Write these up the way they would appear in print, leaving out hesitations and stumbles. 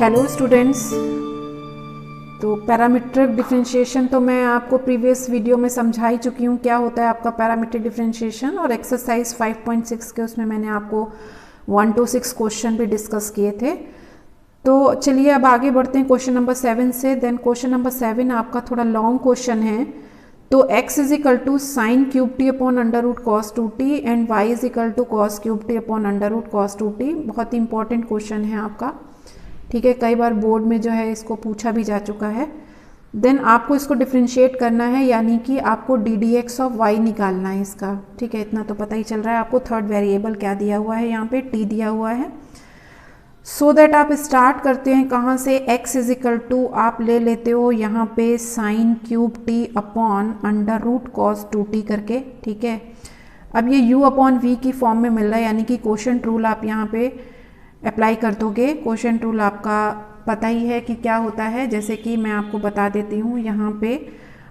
Hello students. तो parametric differentiation तो मैं आपको प्रीवियस वीडियो में समझा ही चुकी हूँ क्या होता है आपका पैरामीट्रिक डिफरेंशिएशन, और एक्सरसाइज 5.6 के उसमें मैंने आपको 1 to 6 क्वेश्चन भी डिस्कस किए थे। तो चलिए अब आगे बढ़ते हैं क्वेश्चन नंबर 7 से। देन क्वेश्चन नंबर 7 आपका थोड़ा लॉन्ग क्वेश्चन है। तो x is equal to sine cube T upon under root cos 2t and y is equal to cos cube T upon under root cos 2t। बहुत ही important question है आपका, ठीक है। कई बार बोर्ड में जो है इसको पूछा भी जा चुका है। देन आपको इसको डिफ्रेंशिएट करना है, यानी कि आपको D D x of Y निकालना है इसका, ठीक है। इतना तो पता ही चल रहा है आपको। थर्ड वेरिएबल क्या दिया हुआ है, यहाँ पे टी दिया हुआ है। सो दैट आप स्टार्ट करते हैं कहाँ से, x इज इक्वल टू आप ले लेते हो यहाँ पे sine cube T upon under root cos 2t करके, ठीक है। अब ये u अपॉन v की फॉर्म में मिल रहा है, यानी कि कोशेंट रूल आप यहाँ पे अप्लाई कर दोगे। कोशेंट रूल आपका पता ही है कि क्या होता है, जैसे कि मैं आपको बता देती हूँ। यहाँ पे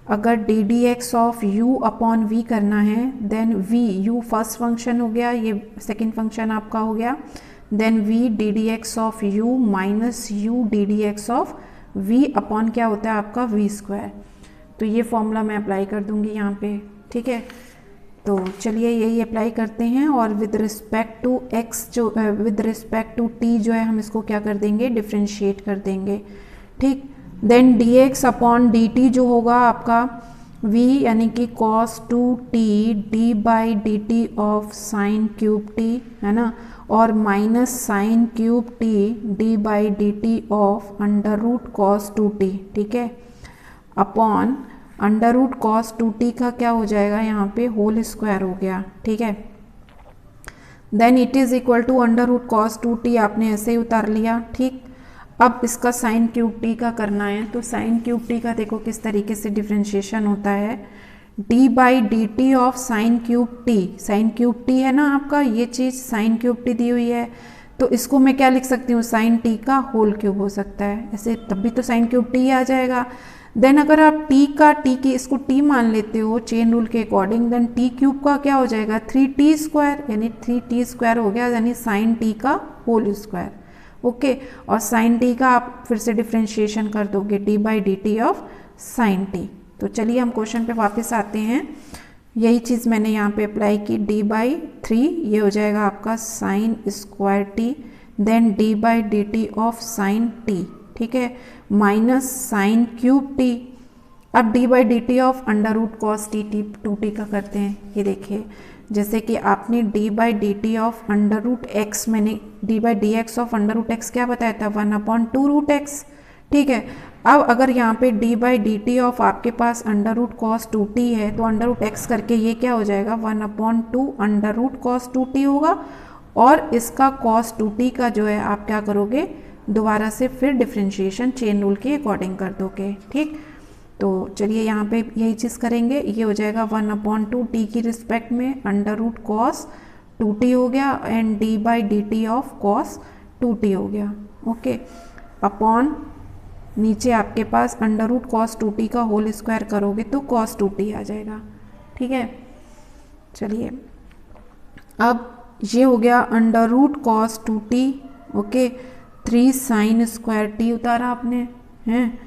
अगर D D x of u upon v करना है, then v u first function हो गया, ये सेकेंड फंक्शन आपका हो गया। Then v D D x of u minus u D D x of v upon क्या होता है आपका v स्क्वायर। तो ये फॉर्मूला मैं अप्लाई कर दूंगी यहाँ पे, ठीक है। तो चलिए यही अप्लाई करते हैं, और विद रिस्पेक्ट टू x जो विद रिस्पेक्ट टू t जो है हम इसको क्या कर देंगे, डिफ्रेंशिएट कर देंगे, ठीक। देन dx अपॉन dt जो होगा आपका v यानी कि cos 2t d by D T of sine cube t, है ना, और minus sine cube t d by D T of under root cos 2t, ठीक है, upon under root cos 2t का क्या हो जाएगा यहाँ पे होल स्क्वायर हो गया, ठीक है। Then it is equal to under root cos 2t आपने ऐसे ही उतार लिया, ठीक। अब इसका साइन क्यूब t का करना है। तो साइन क्यूब t का देखो किस तरीके से डिफ्रेंशिएशन होता है, d by D T of sine cube t। Sign cube t है ना आपका, ये चीज़ साइन क्यूब t दी हुई है, तो इसको मैं क्या लिख सकती हूँ, साइन t का होल क्यूब हो सकता है ऐसे, तब भी तो साइन क्यूब t आ जाएगा। देन अगर आप t की इसको t मान लेते हो चेन रूल के अकॉर्डिंग, देन t क्यूब का क्या हो जाएगा 3t स्क्वायर, यानी 3t स्क्वायर हो गया, यानी साइन t का होल स्क्वायर, ओके। और साइन t का आप फिर से डिफ्रेंशिएशन कर दोगे d by D T of sine t। तो चलिए हम क्वेश्चन पे वापस आते हैं। यही चीज़ मैंने यहाँ पे अप्लाई की, d बाई 3 ये हो जाएगा आपका sine square t, then d by D T of sine t, ठीक है, माइनस साइन क्यूब t। अब d by D T of under root cos T 2t का करते हैं। ये देखिए, जैसे कि आपने d by D T of under root X, मैंने d by D x of under root X क्या बताया था, 1 अपॉन 2 रूट एक्स, ठीक है। अब अगर यहाँ पे d by D T of आपके पास अंडर रूट कॉस 2t है, तो अंडर रूट एक्स करके ये क्या हो जाएगा 1 upon 2 under root cos 2t होगा, और इसका कॉस 2t का जो है आप क्या करोगे, दोबारा से फिर डिफ्रेंशिएशन चेन रूल के अकॉर्डिंग कर दोगे, ठीक। तो चलिए यहाँ पे यही चीज़ करेंगे। ये हो जाएगा 1 अपॉन 2 t की रिस्पेक्ट में अंडर रूट कॉस 2t हो गया, and d by D T of cos 2t हो गया, ओके, अपॉन नीचे आपके पास अंडर रूट कॉस 2t का होल स्क्वायर करोगे तो कॉस 2t आ जाएगा, ठीक है। चलिए अब ये हो गया under root cos 2t, okay, 3 sine square t उतारा आपने, हैं,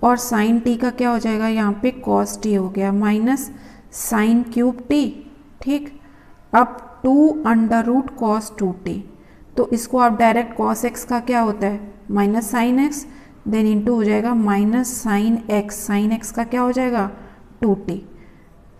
और साइन t का क्या हो जाएगा यहाँ पे कॉस t हो गया, माइनस साइन क्यूब t, ठीक। अब 2 अंडर रूट कॉस 2t, तो इसको आप डायरेक्ट कॉस x का क्या होता है minus sine x, then into हो जाएगा minus sine x, sine x का क्या हो जाएगा 2t।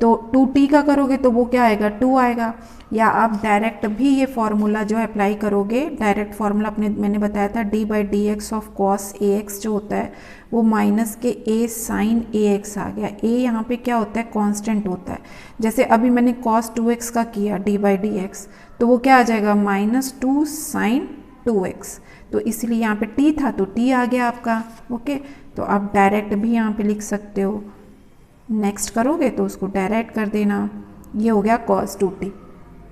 तो 2t का करोगे तो वो क्या आएगा 2 आएगा, या आप डायरेक्ट भी ये फॉर्मूला जो है अप्लाई करोगे, डायरेक्ट फार्मूला अपने मैंने बताया था d by D x of cos A x जो होता है वो माइनस के a साइन ए एक्स आ गया। a यहाँ पे क्या होता है कांस्टेंट होता है, जैसे अभी मैंने कॉस 2x का किया d बाई डी एक्स, तो वो क्या आ जाएगा माइनस 2 साइन 2x, तो इसलिए यहाँ पे t था तो t आ गया आपका, ओके। तो आप डायरेक्ट भी यहाँ पे लिख सकते हो, नेक्स्ट करोगे तो उसको डायरेक्ट कर देना, ये हो गया cos 2t,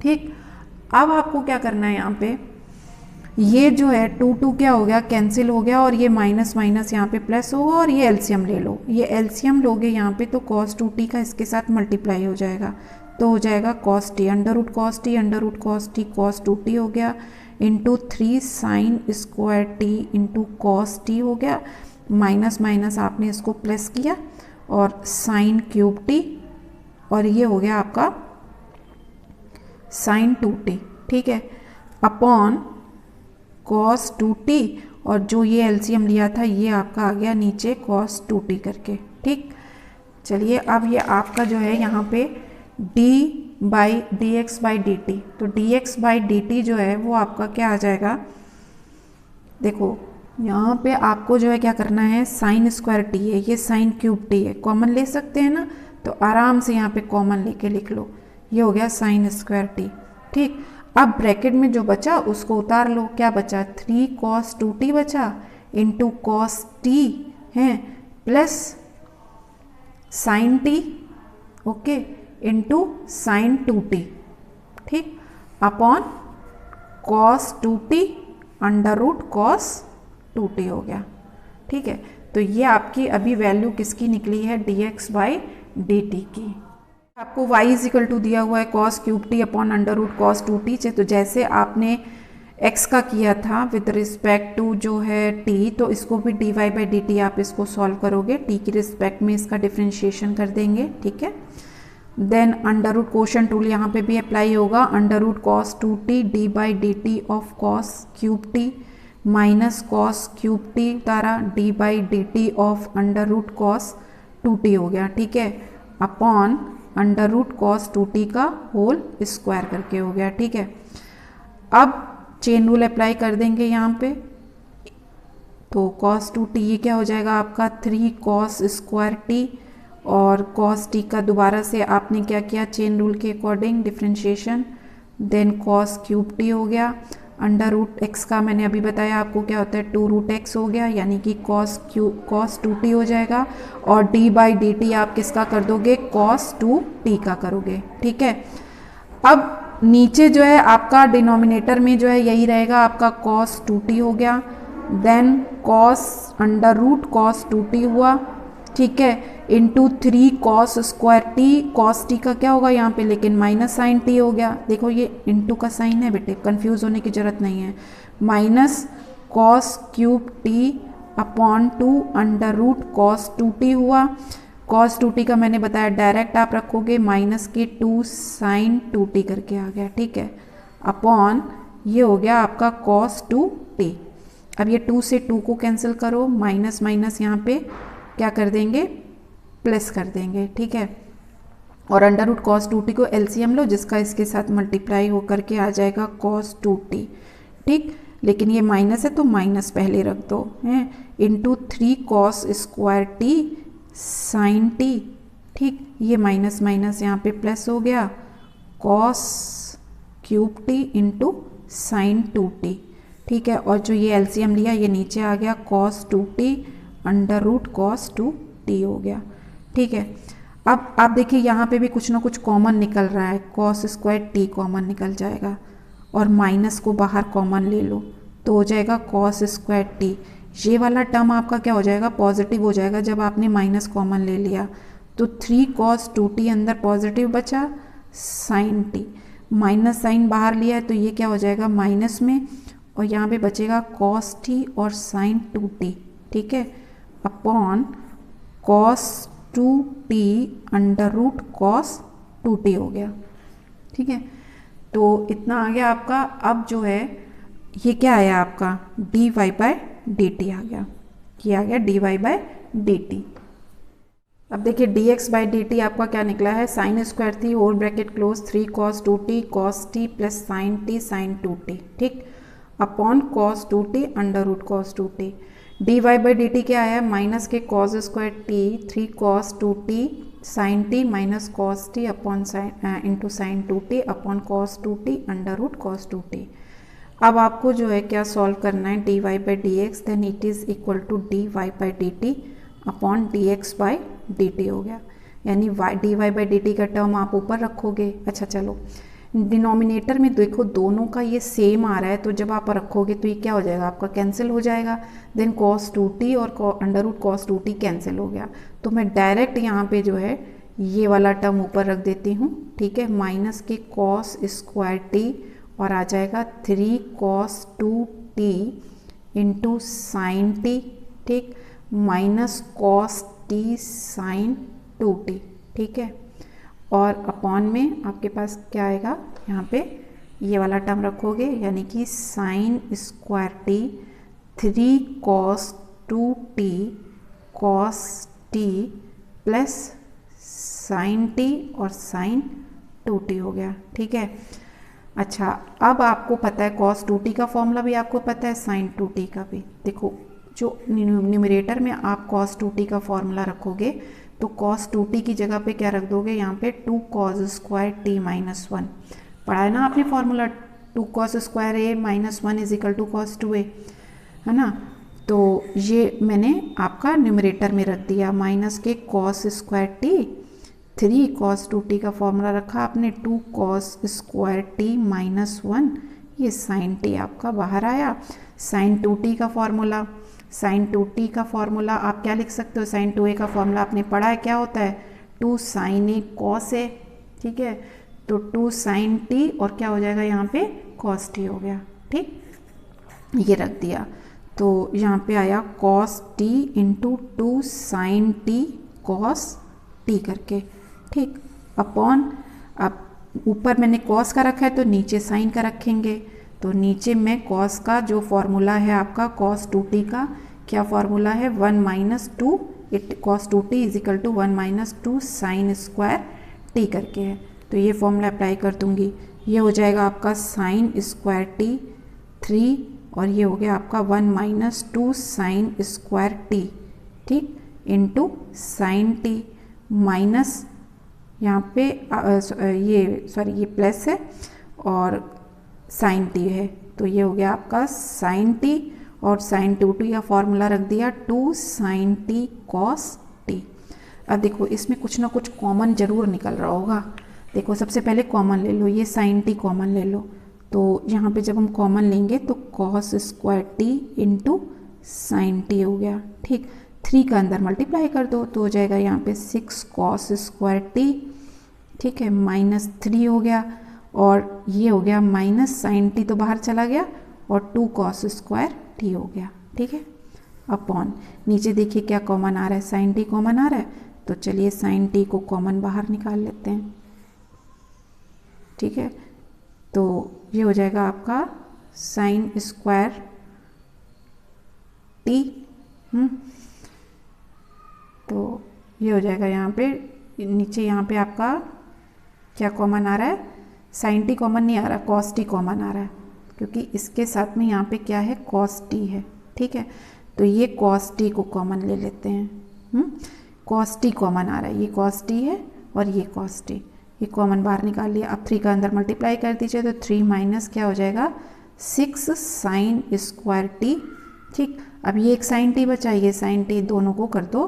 ठीक। अब आपको क्या करना है, यहाँ पे ये जो है 2 क्या हो गया कैंसिल हो गया, और ये माइनस माइनस यहाँ पे प्लस होगा, और ये एलसीएम ले लो, ये एलसीएम लोगे यहाँ पे तो cos 2t का इसके साथ मल्टीप्लाई हो जाएगा, तो हो जाएगा cos t under root cos t under root cos t cos 2t हो गया, into 3 sine square T into cos T हो गया, माइनस माइनस आपने इसको प्लस किया और साइन क्यूब टी, और ये हो गया आपका साइन 2t, ठीक है, अपॉन कॉस 2t, और जो ये एलसीएम लिया था ये आपका आ गया नीचे कॉस 2t करके, ठीक। चलिए अब ये आपका जो है यहाँ पे dx बाई डी टी, तो dx बाई डी टी जो है वो आपका क्या आ जाएगा, देखो यहाँ पे आपको जो है क्या करना है, साइन स्क्वायर टी है, ये साइन क्यूब टी है, कॉमन ले सकते हैं ना, तो आराम से यहाँ पे कॉमन लेके लिख लो, ये हो गया साइन स्क्वायर टी, ठीक। अब ब्रैकेट में जो बचा उसको उतार लो, क्या बचा 3 cos 2t बचा इंटू कॉस टी है plus sine T, okay, into sine 2t, ठीक, upon cos 2t under root cos 2t हो गया, ठीक है। तो ये आपकी अभी वैल्यू किसकी निकली है, dx बाई डी टी की। आपको y इज इक्वल टू दिया हुआ है cos cube T upon under root cos 2t से, तो जैसे आपने x का किया था विद रिस्पेक्ट टू जो है t, तो इसको भी dy बाई डी टी आप इसको सॉल्व करोगे, t की रिस्पेक्ट में इसका डिफ्रेंशिएशन कर देंगे, ठीक है। Then under root quotient rule यहाँ पे भी अप्लाई होगा, under root cos 2t D by D T of cos cube T minus cos cube T द्वारा D by D T of under root cos 2t हो गया, ठीक है, upon under root cos 2t का whole square करके हो गया, ठीक है। अब चेन रूल अप्लाई कर देंगे यहाँ पे, तो कॉस 2t ये क्या हो जाएगा आपका 3 cos स्क्वायर टी, और कॉस टी का दोबारा से आपने क्या किया चेन रूल के according differentiation, then cos cube T हो गया, अंडर रूट एक्स का मैंने अभी बताया आपको क्या होता है 2 रूट एक्स हो गया, यानी कि कॉस 2t हो जाएगा, और d बाई डी टी आप किसका कर दोगे, कॉस 2t का करोगे, ठीक है। अब नीचे जो है आपका डिनोमिनेटर में जो है यही रहेगा आपका कॉस 2t हो गया, then cos under root cos 2t हुआ, ठीक है, into 3 cos square T, cos T का क्या होगा यहाँ पे लेकिन माइनस साइन टी हो गया, देखो ये इंटू का साइन है बेटे, कंफ्यूज होने की जरूरत नहीं है, minus cos cube T upon 2 under root cos 2t हुआ, कॉस 2t का मैंने बताया डायरेक्ट आप रखोगे, माइनस के 2 साइन 2t करके आ गया, ठीक है, अपॉन ये हो गया आपका कॉस 2t। अब ये 2 से 2 को कैंसिल करो, माइनस माइनस यहाँ पे क्या कर देंगे, प्लस कर देंगे, ठीक है, और अंडर रूट कॉस 2t को एलसीएम लो, जिसका इसके साथ मल्टीप्लाई होकर के आ जाएगा कॉस 2t, ठीक, लेकिन ये माइनस है तो माइनस पहले रख दो, हैं, into 3 cos square T sine T, ठीक, ये माइनस माइनस यहाँ पे प्लस हो गया, cos cube T into sine 2t, ठीक है, और जो ये एलसीएम लिया ये नीचे आ गया cos 2t under root cos 2t हो गया, ठीक है। अब आप देखिए यहाँ पे भी कुछ ना कुछ कॉमन निकल रहा है, कॉस स्क्वायर टी कॉमन निकल जाएगा, और माइनस को बाहर कॉमन ले लो तो हो जाएगा कॉस स्क्वायर टी, ये वाला टर्म आपका क्या हो जाएगा, पॉजिटिव हो जाएगा जब आपने माइनस कॉमन ले लिया, तो 3 cos 2t अंदर पॉजिटिव बचा, साइन टी माइनस साइन बाहर लिया है तो ये क्या हो जाएगा माइनस में, और यहाँ पे बचेगा कॉस टी और साइन 2t, ठीक है, upon cos 2t under root cos 2t हो गया, ठीक है। तो इतना आ गया आपका। अब जो है ये क्या आया आपका dy बाई डी टी आ गया, ये आ गया dy बाई डी टी। अब देखिए dx बाई डी टी आपका क्या निकला है, sine square T whole bracket close 3 cos 2t cos t plus sine t sine 2t, ठीक, upon cos 2t under root cos 2t। dy by D T क्या आया, minus के cos square t 3 cos 2t sine t minus cos t upon sine into sine 2t upon cos 2t under root cos 2t। अब आपको जो है क्या solve करना है, dy by D x, then it is equal to dy by D T upon dx by D T हो गया, यानी dy बाई डी टी का टर्म आप ऊपर रखोगे। अच्छा चलो, डिनोमिनेटर में देखो दोनों का ये सेम आ रहा है, तो जब आप रखोगे तो ये क्या हो जाएगा आपका कैंसिल हो जाएगा, देन cos 2t और under root cos 2t cancel हो गया, तो मैं डायरेक्ट यहाँ पे जो है ये वाला टर्म ऊपर रख देती हूँ, ठीक है, माइनस के cos स्क्वायर t और आ जाएगा 3 cos 2t into sine T, ठीक, minus cos t sine 2t, ठीक है। और अपॉन में आपके पास क्या आएगा, यहाँ पे ये वाला टर्म रखोगे, यानी कि sign square T 3 cos 2t cos t plus sine T और साइन 2t हो गया, ठीक है। अच्छा, अब आपको पता है cos 2t का फॉर्मूला भी आपको पता है, साइन 2t का भी। देखो, जो न्यूमरेटर में आप cos 2t का फॉर्मूला रखोगे तो cos 2t की जगह पे क्या रख दोगे, यहाँ पे 2 cos स्क्वायर t माइनस 1। पढ़ा है ना आपने formula, 2 cos square a minus 1 is equal to cos 2a, है ना। तो ये मैंने आपका न्यूमरेटर में रख दिया, माइनस के cos square t, 3 cos 2t का फॉर्मूला रखा आपने, 2 cos स्क्वायर t माइनस 1, ये साइन t आपका बाहर आया। साइन 2t का फॉर्मूला, साइन 2t का फॉर्मूला आप क्या लिख सकते हो, साइन 2a का फॉर्मूला आपने पढ़ा है, क्या होता है 2 साइन a cos a, ठीक है। तो 2 साइन t और क्या हो जाएगा यहाँ पे cos t हो गया, ठीक, ये रख दिया। तो यहाँ पे आया cos t into 2 sine t cos t करके, ठीक, अपॉन, अब ऊपर मैंने cos का रखा है तो नीचे साइन का रखेंगे। तो नीचे में cos का जो फॉर्मूला है आपका cos 2t का क्या फॉर्मूला है, 1 minus 2 cos 2t is equal to 1 minus 2 sine square t करके है। तो ये फॉर्मूला अप्लाई कर दूंगी, ये हो जाएगा आपका साइन स्क्वायर t 3 और ये हो गया आपका 1 माइनस 2 साइन स्क्वायर t, ठीक, इंटू साइन t माइनस, यहाँ पे ये प्लस है और साइन t है, तो ये हो गया आपका साइन t और साइन 2t का फॉर्मूला रख दिया 2 साइन t cos t। अब देखो इसमें कुछ ना कुछ कॉमन जरूर निकल रहा होगा। देखो सबसे पहले कॉमन ले लो, ये साइन t कॉमन ले लो, तो यहाँ पे जब हम कॉमन लेंगे तो cos square t into sine t हो गया, ठीक, 3 का अंदर मल्टीप्लाई कर दो तो हो जाएगा यहाँ पे 6 cos स्क्वायर t, ठीक है, माइनस 3 हो गया और ये हो गया माइनस साइन t तो बाहर चला गया और 2 cos स्क्वायर t हो गया, ठीक है, अपॉन, नीचे देखिए क्या कॉमन आ रहा है, साइन t कॉमन आ रहा है, तो चलिए साइन t को कॉमन बाहर निकाल लेते हैं, ठीक है। तो ये हो जाएगा आपका साइन स्क्वायर t, तो ये हो जाएगा यहाँ पे, नीचे यहाँ पे आपका क्या कॉमन आ रहा है, साइन t कॉमन नहीं आ रहा, cos t कॉमन आ रहा है, क्योंकि इसके साथ में यहाँ पे क्या है cos t है, ठीक है। तो ये cos t को कॉमन ले लेते हैं, cos t कॉमन आ रहा है, ये cos t है और ये cos t, ये कॉमन बाहर निकाल लिया। अब 3 का अंदर मल्टीप्लाई कर दीजिए तो 3 माइनस क्या हो जाएगा 6 साइन स्क्वायर t, ठीक। अब ये एक साइन t बचा, ये साइन t, दोनों को कर दो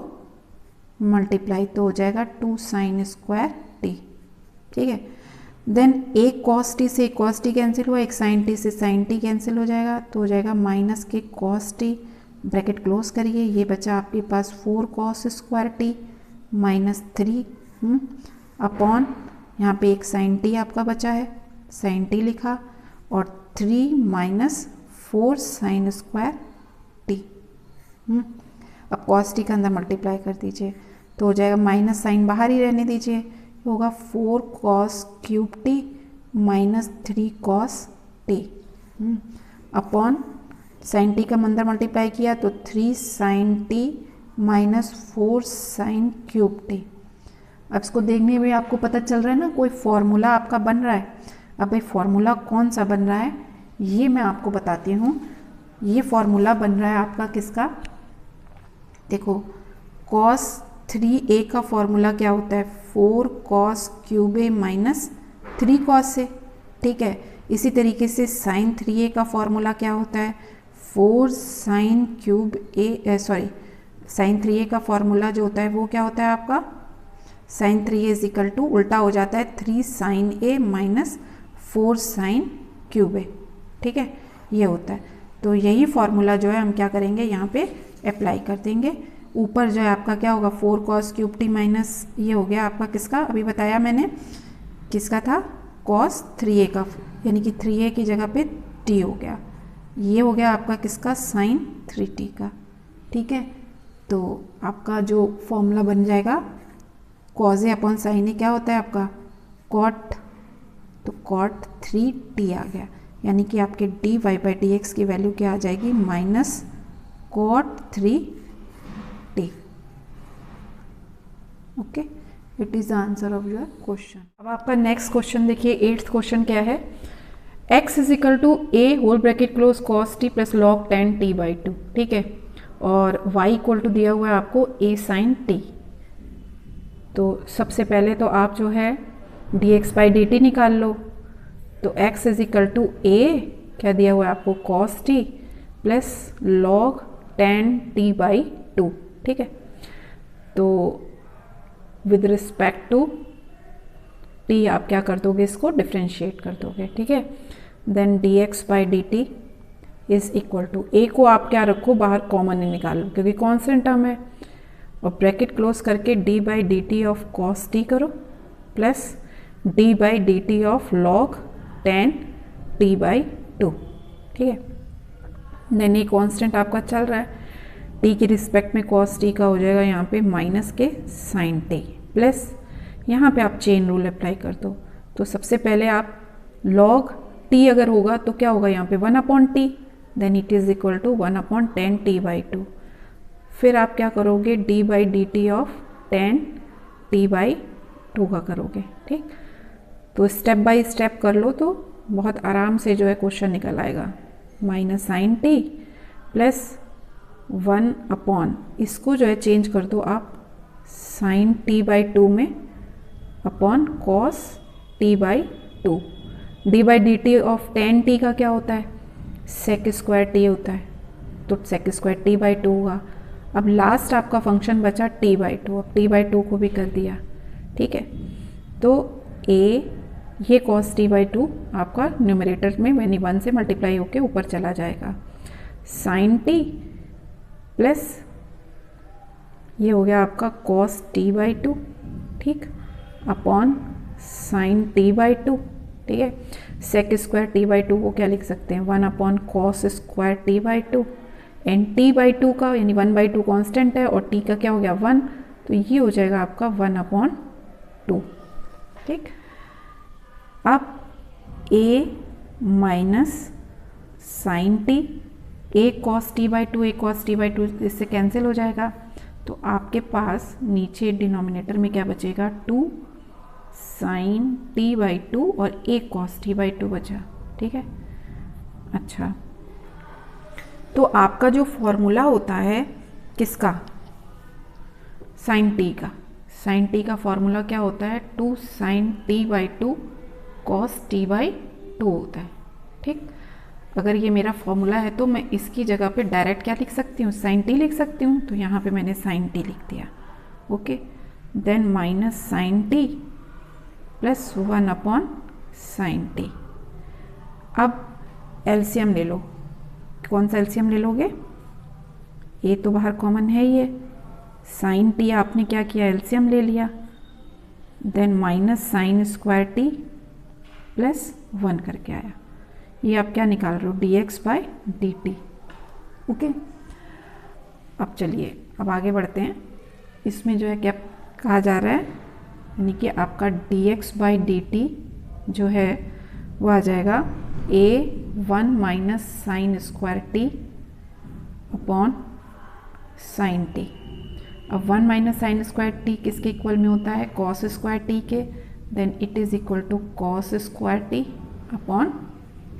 मल्टीप्लाई तो हो जाएगा 2 साइन स्क्वायर t, ठीक है। देन एक cos t से एक cos t कैंसिल हुआ, एक साइन t से साइन t कैंसिल हो जाएगा, तो हो जाएगा माइनस के cos t, ब्रैकेट क्लोज करिए, ये बचा आपके पास 4 cos square t minus 3 upon, यहाँ पे एक साइन t आपका बचा है, साइन t लिखा और 3 माइनस 4 साइन स्क्वायर t। अब cos t का अंदर मल्टीप्लाई कर दीजिए तो हो जाएगा, माइनस साइन बाहर ही रहने दीजिए, होगा 4 cos क्यूब t minus 3 cos t upon, sine t का अंदर मल्टीप्लाई किया तो 3 sine t minus 4 sine cube t। अब इसको देखने में आपको पता चल रहा है ना, कोई फॉर्मूला आपका बन रहा है। अब भाई फॉर्मूला कौन सा बन रहा है ये मैं आपको बताती हूँ। ये फॉर्मूला बन रहा है आपका किसका, देखो cos 3a का फॉर्मूला क्या होता है, 4 cos cube a minus 3 cos a, ठीक है। इसी तरीके से साइन 3a का फॉर्मूला क्या होता है, 4 sine cube a, sign 3a का फॉर्मूला जो होता है वो क्या होता है आपका, sign 3a is equal to उल्टा हो जाता है 3 sine a minus 4 sine cube a, ठीक है, ये होता है। तो यही फॉर्मूला जो है हम क्या करेंगे यहाँ पे अप्लाई कर देंगे। ऊपर जो है आपका क्या होगा 4 cos क्यूब t माइनस, ये हो गया आपका किसका, अभी बताया मैंने किसका था, cos 3a का, यानी कि 3a की जगह पे t हो गया। ये हो गया आपका किसका, sin 3t का। ठीक है, तो आपका जो फॉर्मूला बन जाएगा cos a upon sin a क्या होता है आपका, cot, तो cot 3t आ गया, यानी कि आपके dy बाई dx की वैल्यू क्या आ जाएगी, minus cot 3t। Okay, it is the answer of your question. अब आपका नेक्स्ट क्वेश्चन देखिए, 8th क्वेश्चन क्या है, x is equal to a whole bracket close cos t plus log 10t by 2। ठीक है, और y इक्वल टू दिया हुआ है आपको a sin t। तो सबसे पहले तो आप जो है dx बाई dt निकाल लो। तो x is equal to a क्या दिया हुआ है आपको, cos t plus log 10t by 2। ठीक है, तो विद रिस्पेक्ट टू t आप क्या कर दोगे, इसको डिफ्रेंशिएट कर दोगे। ठीक है, then dx by dt is equal to, a को आप क्या रखो, बाहर कॉमन ही निकालो क्योंकि कॉन्स्टेंट टर्म है, और ब्रैकेट क्लोज करके d by D T of cos t करो plus d by D T of log 10t by 2। ठीक है, देन ये कॉन्स्टेंट आपका चल रहा है, t की रिस्पेक्ट में cos t का हो जाएगा यहाँ पे माइनस के sin t, प्लस यहाँ पे आप चेन रूल अप्लाई कर दो। तो सबसे पहले आप log t अगर होगा तो क्या होगा यहाँ पे 1 upon T, then it is equal to 1 upon 10t by 2। फिर आप क्या करोगे, d by D T of 10t by 2 का करोगे। ठीक, तो स्टेप बाय स्टेप कर लो तो बहुत आराम से जो है क्वेश्चन निकल आएगा। Minus sine T plus 1 upon, इसको जो है चेंज कर दो आप साइन t बाई 2 में, upon cos t by 2। d by D T of 10t का क्या होता है, सेक स्क्वायर t होता है, तो सेक स्क्वायर t बाई 2 होगा। अब लास्ट आपका फंक्शन बचा t बाई 2, अब t बाई 2 को भी कर दिया। ठीक है, तो a ये cos t बाई 2 आपका न्यूमरेटर में यानी 1 से मल्टीप्लाई होके ऊपर चला जाएगा, साइन t प्लस ये हो गया आपका cos t बाई 2। ठीक, अपॉन साइन t बाई 2। ठीक है, सेक स्क्वायर t बाई 2 को क्या लिख सकते हैं, 1 upon cos square t by 2, and t by 2 का यानी 1 बाई 2 कॉन्स्टेंट है और t का क्या हो गया 1, तो ये हो जाएगा आपका 1 अपॉन 2। ठीक, अब a minus sine T, a cos t by 2, a cos t by 2 इससे कैंसिल हो जाएगा, तो आपके पास नीचे डिनोमिनेटर में क्या बचेगा, 2 साइन t बाई 2 और a cos t बाई 2 बचा। ठीक है, अच्छा, तो आपका जो फॉर्मूला होता है किसका, साइन t का, साइन t का फॉर्मूला क्या होता है, 2 sine t by 2 cos t by 2 होता है। ठीक, अगर ये मेरा फॉर्मूला है तो मैं इसकी जगह पे डायरेक्ट क्या लिख सकती हूँ, साइन t लिख सकती हूँ, तो यहाँ पे मैंने साइन t लिख दिया। Okay, then minus sine t plus 1 upon sine t। अब एलसीएम ले लो, कौन सा एलसीएम ले लोगे, ये तो बाहर कॉमन है, ये साइन t आपने क्या किया, एलसीएम ले लिया, then minus sine square t plus 1 करके आया, ये आप क्या निकाल रहे हो, dx by D T. Okay, अब चलिए अब आगे बढ़ते हैं, इसमें जो है क्या कहा जा रहा है, यानी कि आपका dx बाई डी टी जो है वो आ जाएगा a1 minus sine square T upon sine T. अब 1 माइनस साइन स्क्वायर टी किसके इक्वल में होता है, कॉस स्क्वायर टी के, then it is equal to cos square T upon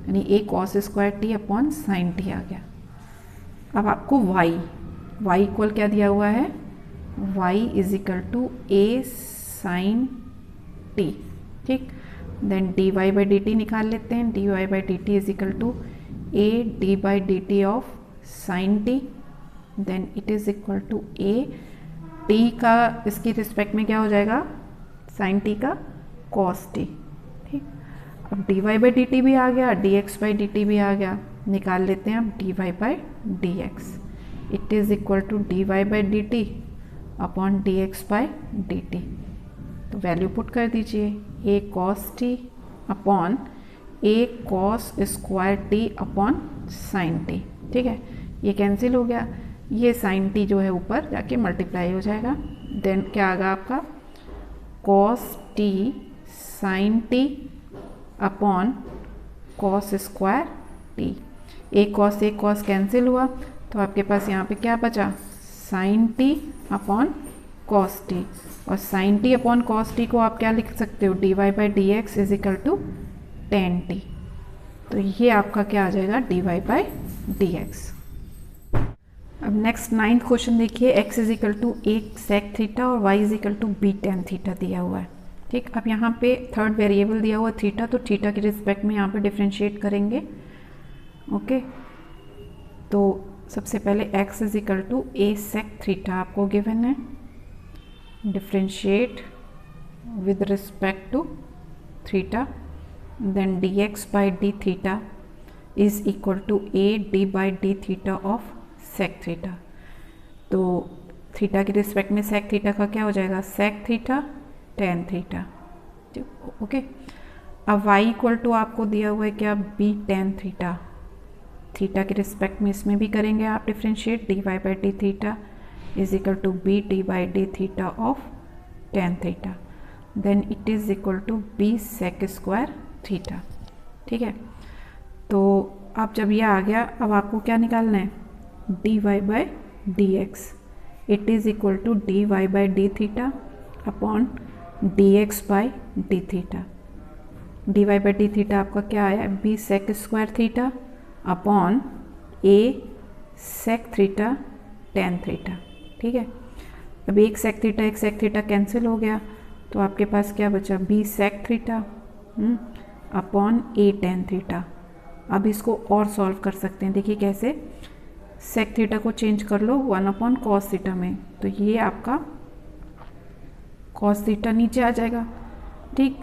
यानी a cos square T upon sine T आ गया। अब आपको y इक्वल क्या दिया हुआ है, y is equal to a sine T. ठीक, then dy by D T निकाल लेते हैं, dy by D T is equal to a D by D T of sine T, then it is equal to a t का इसकी respect में क्या हो जाएगा, साइन टी का कॉस टी। ठीक, अब dy बाई डी टी भी आ गया, dx बाई डी टी भी आ गया, निकाल लेते हैं अब dy by dx, it is equal to dy by D T upon dx by D t. तो वैल्यू पुट कर दीजिए, a cos t upon a cos square T upon sine T. ठीक है, ये कैंसिल हो गया, ये साइन टी जो है ऊपर जाके मल्टीप्लाई हो जाएगा। देन क्या आएगा आपका cos T sine T upon cos square T. एक कॉस कैंसिल हुआ, तो आपके पास यहाँ पे क्या बचा, sine T upon cos T. और sine T upon cos T को आप क्या लिख सकते हो, D Y by D x is equal to tan T. तो ये आपका क्या आ जाएगा, D Y by D X. अब नेक्स्ट 9th क्वेश्चन देखिए, x is equal to a sec theta और y is equal to b tan theta दिया हुआ है। ठीक, अब यहाँ पे थर्ड वेरिएबल दिया हुआ थीटा, तो थीटा के रिस्पेक्ट में यहाँ पे डिफ्रेंशिएट करेंगे। ओके, तो सबसे पहले x is equal to a sec theta आपको गिवन है, differentiate with respect to theta, then dx by D theta is equal to a d by D theta of sec theta. तो theta के respect में sec theta का क्या हो जाएगा, sec theta tan theta. Okay, अब y equal to आपको दिया हुआ है क्या, बी टेन थीटा। थीटा के रिस्पेक्ट में इसमें भी करेंगे आप differentiate, d Y by D theta is equal to b d by D theta of tan theta, then it is equal to b sec square theta. ठीक है, तो अब जब ये आ गया, अब आपको क्या निकालना है, D Y by D X, it is equal to D Y by D theta upon D x by D theta. D Y by D theta आपका क्या आया, B sec square theta upon A sec theta tan theta. ठीक है, अब एक sec theta cancel हो गया, तो आपके पास क्या बचा, बी सेक थीटा अपॉन ए टेन थीटा। अब इसको और सॉल्व कर सकते हैं, देखिए कैसे, सेक थीटा को चेंज कर लो वन अपॉन कॉस थीटा में, तो ये आपका कॉस थीटा नीचे आ जाएगा। ठीक,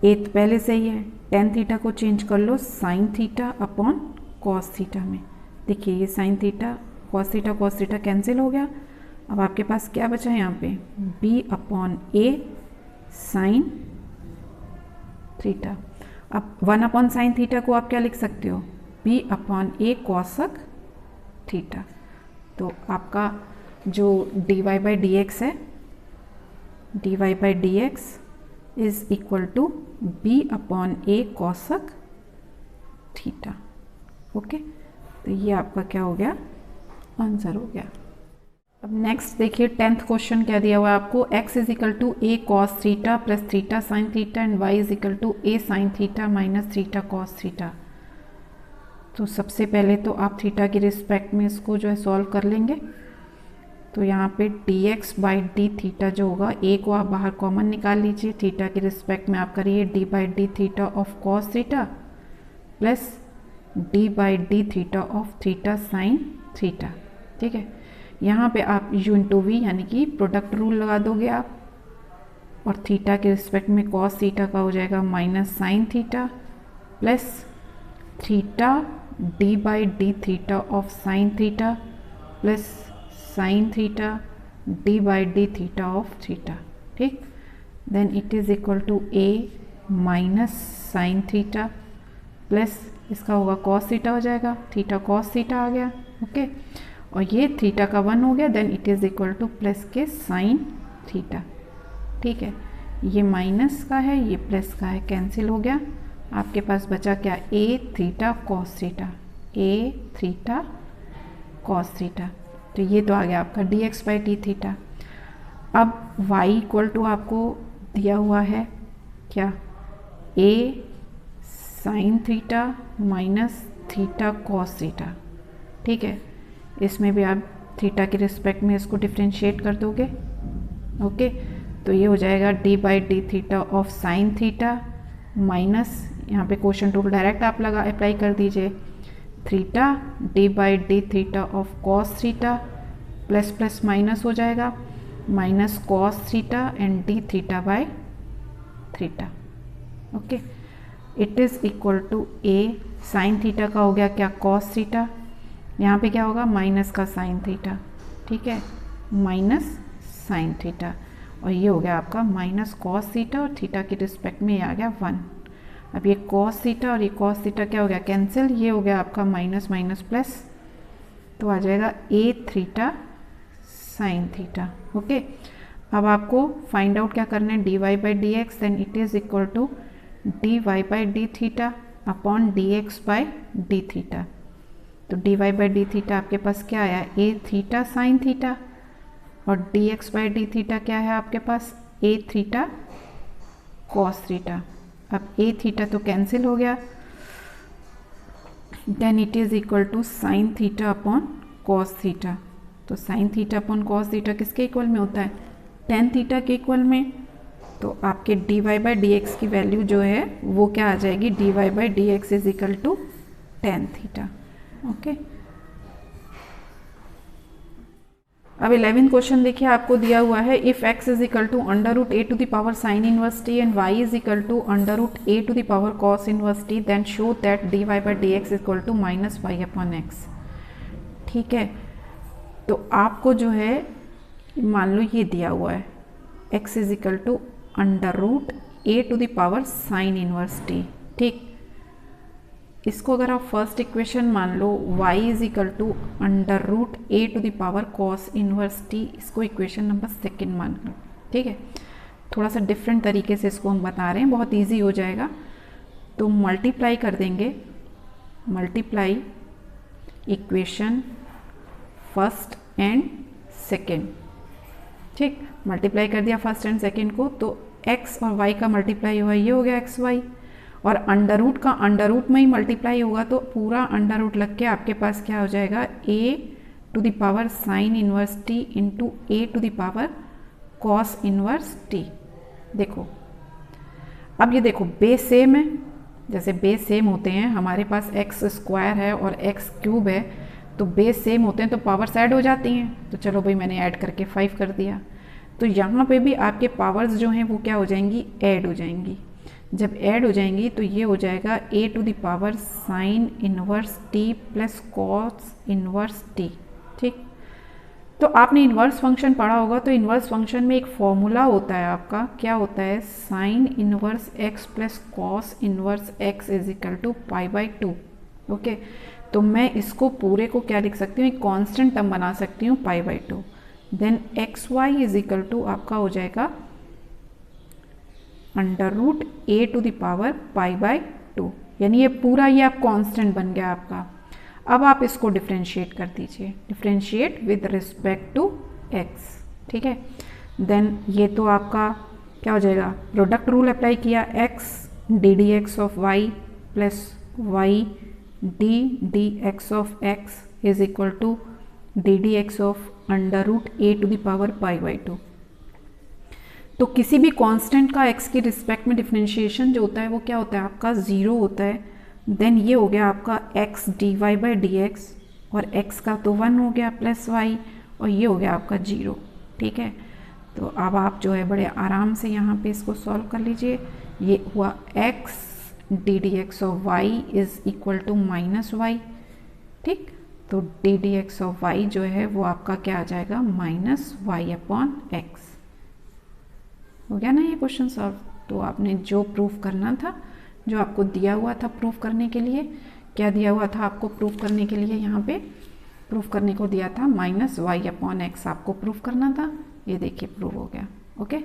ए तो पहले से ही है, टेन थीटा को चेंज कर लो sine theta upon cos theta में, देखिए ये sine theta cos theta cancel हो गया। अब आपके पास क्या बचा है यहाँ पे, B upon A sine theta. अब वन अपॉन साइन थीटा को आप क्या लिख सकते हो, B upon A cosec theta. तो आपका जो D Y by D X है, D Y by D x is equal to B upon A cosec theta. Okay, तो ये आपका क्या हो गया, आंसर हो गया। अब नेक्स्ट देखिए 10th क्वेश्चन क्या दिया हुआ है आपको, x is equal to a cos theta plus theta sine theta and y is equal to a sine theta minus theta cos theta. तो सबसे पहले तो आप थीटा की रिस्पेक्ट में इसको जो है सॉल्व कर लेंगे। तो यहाँ पे dx बाई डी थीटा जो होगा, a को आप बाहर कॉमन निकाल लीजिए, थीटा की रिस्पेक्ट में आप करिए d by D theta of cos theta plus d by D theta of theta sine theta. ठीक है, यहाँ पे आप u इंटू वी यानी कि प्रोडक्ट रूल लगा दोगे आप, और थीटा के रिस्पेक्ट में कॉस थीटा का हो जाएगा minus sine theta plus theta D by D theta of sine theta plus sine theta D by D theta of theta. ठीक, then it is equal to A minus sine theta plus इसका होगा cos theta हो जाएगा, theta cos theta आ गया। Okay, और ये theta का 1 हो गया, then it is equal to plus के साइन थीटा। ठीक है, ये माइनस का है, ये प्लस का है, कैंसिल हो गया। आपके पास बचा क्या, A theta cos theta, A theta cos theta. तो ये तो आ गया आपका D x by D theta. अब y इक्वल टू आपको दिया हुआ है क्या, A sine theta minus theta cos theta. ठीक है, इसमें भी आप थीटा के रिस्पेक्ट में इसको डिफ्रेंशिएट कर दोगे। ओके, तो ये हो जाएगा d by D theta of sine theta minus, यहाँ पे क्वेश्चन रूल डायरेक्ट आप अप्लाई कर दीजिए, theta D by D theta of cos theta plus plus minus हो जाएगा, minus cos theta and d theta by theta. Okay, it is equal to a sine theta का हो गया क्या, cos theta, यहाँ पे क्या होगा माइनस का साइन थीटा। ठीक है, माइनस साइन थीटा, और ये हो गया आपका माइनस कॉस थीटा, और थीटा के रिस्पेक्ट में ये आ गया 1। अब ये कॉस थीटा और ये कॉस थीटा क्या हो गया, कैंसिल, ये हो गया आपका माइनस माइनस प्लस, तो आ जाएगा a theta sine theta. Okay, अब आपको फाइंड आउट क्या करना है, D Y by D x, then it is equal to D Y by D theta upon D x by D theta. तो d Y by D theta आपके पास क्या आया, ए थीटा साइन थीटा, और d x by D theta क्या है आपके पास, ए थीटा कॉस थीटा। अब ए थीटा तो कैंसिल हो गया, then it is equal to sine theta upon cos theta. तो sine theta upon cos theta किसके इक्वल में होता है, टेन थीटा के इक्वल में। तो आपके d Y by D x की वैल्यू जो है वो क्या आ जाएगी, d Y by D x is equal to tan theta. Okay, अब 11 क्वेश्चन देखिए, आपको दिया हुआ है if x is equal to under root a to the power sine inverse t and y is equal to under root a to the power cos inverse t, then show that d Y by D x is equal to minus y upon x. ठीक है, तो आपको जो है मान लो ये दिया हुआ है x is equal to under root a to the power sine inverse t. ठीक, इसको अगर आप फर्स्ट इक्वेशन मान लो y is equal to under root a to the power cos inverse t, इसको इक्वेशन नंबर सेकंड मान लो। ठीक है, थोड़ा सा डिफरेंट तरीके से इसको हम बता रहे हैं, बहुत इजी हो जाएगा। तो मल्टीप्लाई कर देंगे, multiply equation first and second. ठीक, मल्टीप्लाई कर दिया फर्स्ट एंड सेकेंड को, तो x और y का मल्टीप्लाई हुआ, ये हो गया एक्स वाई, और अंडर रूट का अंडर रूट में ही मल्टीप्लाई होगा, तो पूरा अंडर रूट लग के आपके पास क्या हो जाएगा, a to the power sine inverse t into a to the power cos inverse t। देखो, अब ये देखो बेस सेम है, जैसे बेस सेम होते हैं, हमारे पास x स्क्वायर है और x क्यूब है, तो बेस सेम होते हैं तो पावर्स ऐड हो जाती हैं। तो चलो भाई मैंने ऐड करके 5 कर दिया, तो यहाँ पे भी आपके पावर्स जो हैं वो क्या हो जाएंगी, ऐड हो जाएंगी। जब ऐड हो जाएंगी तो ये हो जाएगा a to the power sine inverse t plus cos inverse t। ठीक, तो आपने इन्वर्स फंक्शन पढ़ा होगा, तो इन्वर्स फंक्शन में एक फॉर्मूला होता है आपका, क्या होता है, sine inverse x plus cos inverse x is equal to pi by 2। Okay, तो मैं इसको पूरे को क्या लिख सकती हूँ, एक कांस्टेंट टर्म बना सकती हूँ pi by 2। Then x y is equal to आपका हो जाएगा under root a to the power pi by 2, यानी ये पूरा ये आप कांस्टेंट बन गया आपका। अब आप इसको डिफ्रेंशिएट कर दीजिए, differentiate with respect to x. ठीक है, देन ये तो आपका क्या हो जाएगा, प्रोडक्ट रूल अप्लाई किया, x d D x of y plus y d D x of x is equal to d D x of under root a to the power pi by 2। तो किसी भी constant का x की respect में differentiation जो होता है वो क्या होता है आपका, ज़ीरो होता है। देन ये हो गया आपका x d Y by D x, और x का तो 1 हो गया प्लस y, और ये हो गया आपका 0। ठीक है, तो अब आप जो है बड़े आराम से यहाँ पे इसको सॉल्व कर लीजिए। ये हुआ x d D x of y is equal to minus y. ठीक, तो d D x of y जो है वो आपका क्या आ जाएगा, माइनस वाई अपॉन एक्स। हो गया ना ये क्वेश्चन सॉल्व। तो आपने जो प्रूफ करना था, जो आपको दिया हुआ था प्रूफ करने के लिए, क्या दिया हुआ था आपको प्रूफ करने के लिए, यहाँ पे प्रूफ करने को दिया था माइनस वाई अपॉन एक्स आपको प्रूफ करना था। ये देखिए प्रूफ हो गया। ओके।